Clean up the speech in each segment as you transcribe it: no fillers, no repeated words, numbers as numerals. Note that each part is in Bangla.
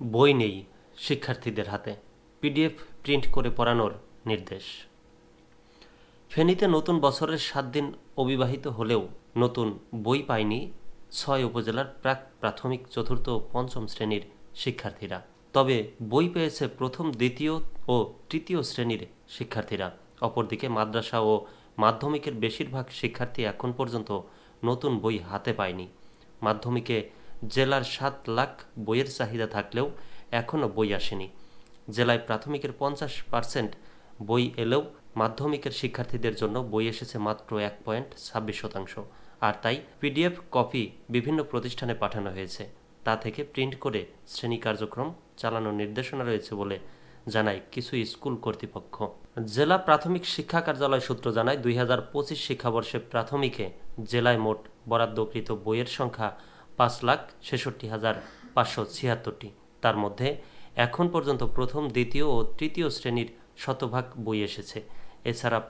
বই নেই শিক্ষার্থীদের হাতে, পিডিএফ প্রিন্ট করে পড়ানোর নির্দেশ। ফেনীতে নতুন বছরের 7 দিন অবিবাহিত হলেও নতুন বই পায়নি 6 উপজেলার প্রাক প্রাথমিক, চতুর্থ ও পঞ্চম শ্রেণীর শিক্ষার্থীরা। তবে বই পেয়েছে প্রথম, দ্বিতীয় ও তৃতীয় শ্রেণীর শিক্ষার্থীরা। অপরদিকে মাদ্রাসা ও মাধ্যমিকের বেশিরভাগ শিক্ষার্থী এখন পর্যন্ত নতুন বই হাতে পায়নি। মাধ্যমিকে জেলার 7 লাখ বইয়ের চাহিদা থাকলেও এখনও বই আসেনি। জেলায় প্রাথমিকের 50% বই এলেও মাধ্যমিকের শিক্ষার্থীদের জন্য বই এসেছে মাত্র 1.26%। আর তাই পিডিএফ কপি বিভিন্ন প্রতিষ্ঠানে পাঠানো হয়েছে। তা থেকে প্রিন্ট করে শ্রেণী কার্যক্রম চালানোর নির্দেশনা রয়েছে বলে জানায় কিছু স্কুল কর্তৃপক্ষ। জেলা প্রাথমিক শিক্ষা কার্যালয় সূত্র জানায়, 2025 শিক্ষাবর্ষে প্রাথমিকে জেলায় মোট বরাদ্দকৃত বইয়ের সংখ্যা 5,66,576টি। তার মধ্যে এখন পর্যন্ত প্রথম, দ্বিতীয় ও তৃতীয় শ্রেণীর শতভাগ বই এসেছে। এছাড়া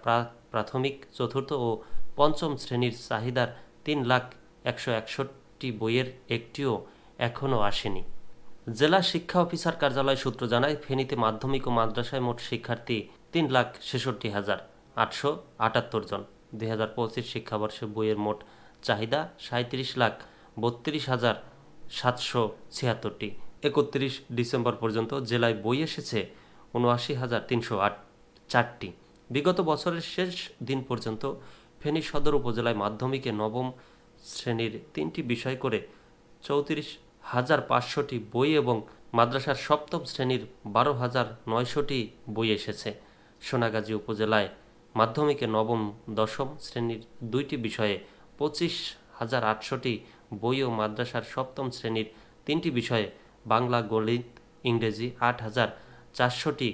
প্রাথমিক, চতুর্থ ও পঞ্চম শ্রেণীর চাহিদার 3,161টি বইয়ের একটিও এখনও আসেনি। জেলা শিক্ষা অফিসার কার্যালয় সূত্র জানায়, ফেনীতে মাধ্যমিক ও মাদ্রাসায় মোট শিক্ষার্থী 3,66,878 জন। 2025 শিক্ষাবর্ষে বইয়ের মোট চাহিদা 37,32,776টি। 31 ডিসেম্বর পর্যন্ত জেলায় বই এসেছে 79,304টি। বিগত বছরের শেষ দিন পর্যন্ত ফেনী সদর উপজেলায় মাধ্যমিকে নবম শ্রেণীর 3টি বিষয় করে 34,500টি বই এবং মাদ্রাসার সপ্তম শ্রেণীর 12,900টি বই এসেছে। সোনাগাজী উপজেলায় মাধ্যমিকে নবম, দশম শ্রেণীর 2টি বিষয়ে 25,800টি বই ও মাদ্রাসার সপ্তম শ্রেণীর 3টি বিষয়ে বাংলা, গণিত, ইংরেজি 8,400টি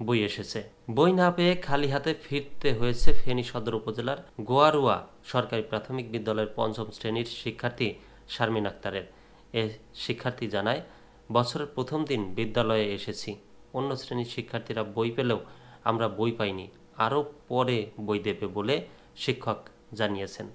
বই এসেছে। বই না পেয়ে খালি হাতে ফিরতে হয়েছে ফেনী সদর উপজেলার গোয়ারুয়া সরকারি প্রাথমিক বিদ্যালয়ের পঞ্চম শ্রেণীর শিক্ষার্থী শারমিন আক্তারের। এ শিক্ষার্থী জানায়, বছরের প্রথম দিন বিদ্যালয়ে এসেছি, অন্য শ্রেণীর শিক্ষার্থীরা বই পেলেও আমরা বই পাইনি, আরও পরে বই দেবে বলে শিক্ষক জানিয়েছেন।